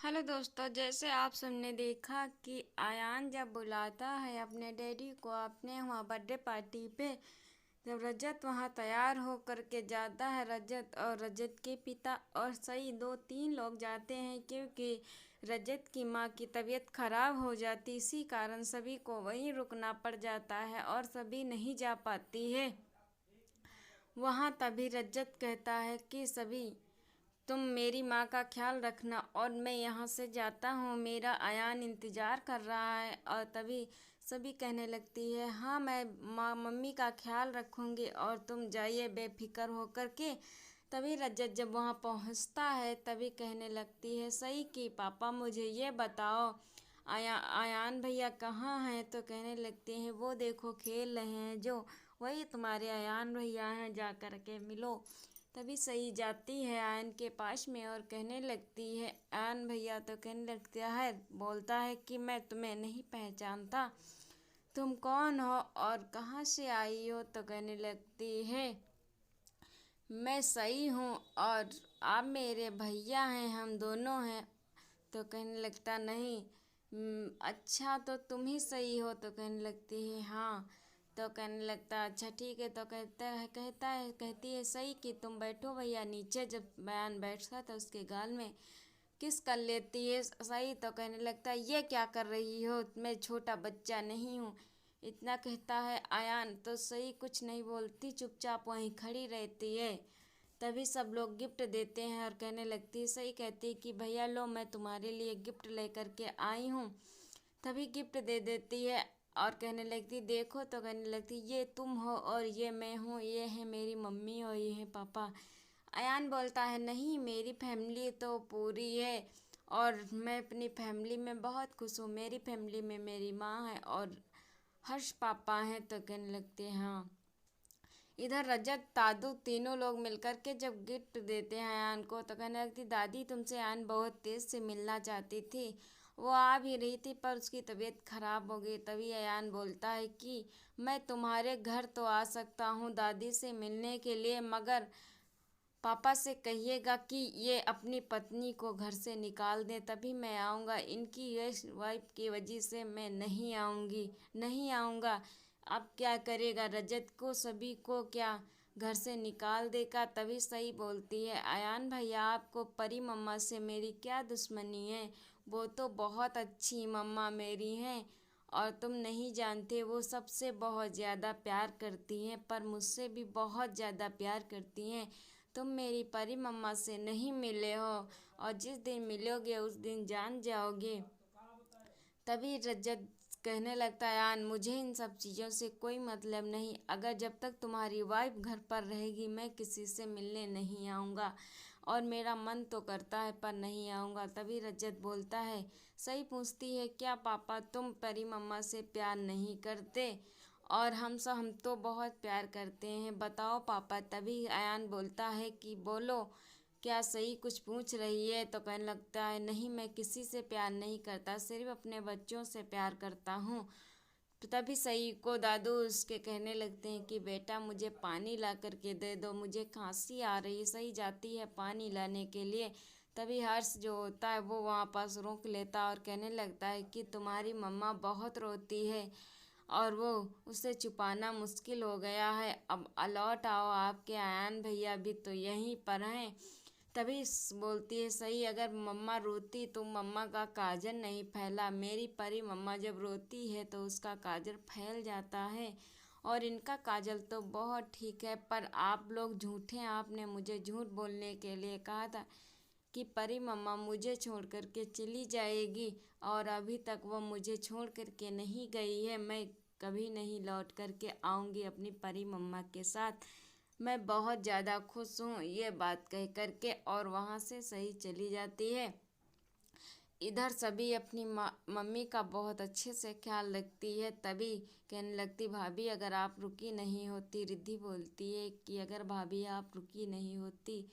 Hello दोस्तों, जैसे आप सबने देखा कि आयान जब बुलाता है अपने डैडी को अपने वहाँ बर्थडे पार्टी पे, जब रजत वहाँ तैयार हो करके जाता है, रजत और रजत के पिता और सही दो तीन लोग जाते हैं क्योंकि रजत की माँ की तबीयत खराब हो जाती, इसी कारण सभी को वहीं रुकना पड़ जाता है और सभी नहीं जा पाती है वहाँ। तभी रजत कहता है कि सभी तुम मेरी माँ का ख्याल रखना और मैं यहाँ से जाता हूँ, मेरा अयान इंतज़ार कर रहा है। और तभी सभी कहने लगती है, हाँ मैं माँ मम्मी का ख्याल रखूँगी और तुम जाइए बेफिक्र होकर के। तभी रजत जब वहाँ पहुँचता है तभी कहने लगती है, सही कि पापा मुझे ये बताओ आयान भैया कहाँ हैं। तो कहने लगते हैं, वो देखो खेल रहे हैं, जो वही तुम्हारे अयान भैया हैं, जा कर के मिलो। तभी सही जाती है आयन के पास में और कहने लगती है, आयन भैया। तो कहने लगता है, बोलता है कि मैं तुम्हें नहीं पहचानता, तुम कौन हो और कहाँ से आई हो। तो कहने लगती है, मैं सही हूँ और आप मेरे भैया हैं, हम दोनों हैं। तो कहने लगता, नहीं अच्छा तो तुम ही सही हो। तो कहने लगती है, हाँ। तो कहने लगता, अच्छा ठीक है। तो कहती है, सही कि तुम बैठो भैया नीचे। जब बयान बैठता तो उसके गाल में किस कर लेती है सही। तो कहने लगता है, ये क्या कर रही हो, मैं छोटा बच्चा नहीं हूँ। इतना कहता है आयान तो सही कुछ नहीं बोलती, चुपचाप वहीं खड़ी रहती है। तभी सब लोग गिफ्ट देते हैं और कहने लगती है, सही कहती है कि भैया लो, मैं तुम्हारे लिए गिफ्ट लेकर के आई हूँ। तभी गिफ्ट दे देती है और कहने लगती, देखो। तो कहने लगती, ये तुम हो और ये मैं हूँ, ये है मेरी मम्मी और ये है पापा। अयान बोलता है, नहीं मेरी फैमिली तो पूरी है और मैं अपनी फैमिली में बहुत खुश हूँ, मेरी फैमिली में मेरी माँ है और हर्ष पापा हैं। तो कहने लगते हैं, हाँ। इधर रजत दादू तीनों लोग मिलकर के जब गिफ्ट देते हैं आयान को, तो कहने लगती, दादी तुमसे आयान बहुत तेज़ से मिलना चाहती थी, वो आ भी रही थी पर उसकी तबीयत खराब हो गई। तभी अयान बोलता है कि मैं तुम्हारे घर तो आ सकता हूँ दादी से मिलने के लिए, मगर पापा से कहिएगा कि ये अपनी पत्नी को घर से निकाल दें, तभी मैं आऊँगा। इनकी यश वाइफ की वजह से मैं नहीं आऊँगी, नहीं आऊँगा। अब क्या करेगा, रजत को सभी को क्या घर से निकाल देगा। तभी सही बोलती है, अयान भैया आपको परी मम्मा से मेरी क्या दुश्मनी है, वो तो बहुत अच्छी मम्मा मेरी हैं और तुम नहीं जानते, वो सबसे बहुत ज़्यादा प्यार करती हैं, पर मुझसे भी बहुत ज़्यादा प्यार करती हैं। तुम मेरी परी मम्मा से नहीं मिले हो और जिस दिन मिलोगे उस दिन जान जाओगे। तभी रजत कहने लगता है, यान मुझे इन सब चीज़ों से कोई मतलब नहीं, अगर जब तक तुम्हारी वाइफ घर पर रहेगी मैं किसी से मिलने नहीं आऊँगा और मेरा मन तो करता है पर नहीं आऊँगा। तभी रजत बोलता है, सही पूछती है, क्या पापा तुम परी मम्मा से प्यार नहीं करते और हम तो बहुत प्यार करते हैं, बताओ पापा। तभी अयान बोलता है कि बोलो, क्या सही कुछ पूछ रही है। तो कहने लगता है, नहीं मैं किसी से प्यार नहीं करता, सिर्फ अपने बच्चों से प्यार करता हूँ। तो तभी सही को दादू उसके कहने लगते हैं कि बेटा मुझे पानी ला करके दे दो, मुझे खांसी आ रही है। सही जाती है पानी लाने के लिए। तभी हर्ष जो होता है वो वहाँ पास रोक लेता और कहने लगता है कि तुम्हारी मम्मा बहुत रोती है और वो उसे छुपाना मुश्किल हो गया है, अब लौट आओ, आपके आयान भैया भी तो यहीं पर हैं। तभी बोलती है, सही अगर मम्मा रोती तो मम्मा का काजल नहीं फैला, मेरी परी मम्मा जब रोती है तो उसका काजल फैल जाता है और इनका काजल तो बहुत ठीक है, पर आप लोग झूठे हैं, आपने मुझे झूठ बोलने के लिए कहा था कि परी मम्मा मुझे छोड़ कर के चली जाएगी और अभी तक वो मुझे छोड़ कर के नहीं गई है, मैं कभी नहीं लौट कर के आऊँगी अपनी परी मम्मा के साथ, मैं बहुत ज़्यादा खुश हूँ। ये बात कह कर के और वहाँ से सही चली जाती है। इधर सभी अपनी मम्मी का बहुत अच्छे से ख्याल रखती है। तभी कहने लगती, भाभी अगर आप रुकी नहीं होती, रिद्धि बोलती है कि अगर भाभी आप रुकी नहीं होती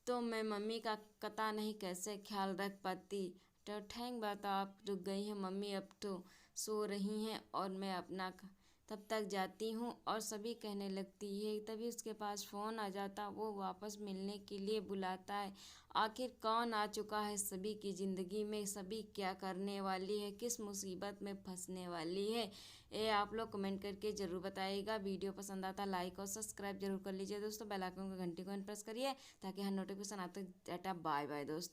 तो मैं मम्मी का पता नहीं कैसे ख्याल रख पाती। तो थैंक बात आप रुक गई हैं मम्मी, अब तो सो रही हैं और मैं अपना तब तक जाती हूँ और सभी कहने लगती है। तभी उसके पास फ़ोन आ जाता, वो वापस मिलने के लिए बुलाता है। आखिर कौन आ चुका है सभी की ज़िंदगी में, सभी क्या करने वाली है, किस मुसीबत में फंसने वाली है, ये आप लोग कमेंट करके ज़रूर बताइएगा। वीडियो पसंद आता लाइक और सब्सक्राइब जरूर कर लीजिए दोस्तों। बेल आइकन को घंटी को प्रेस करिए ताकि हर नोटिफिकेशन आते। टाटा बाय बाय दोस्तों।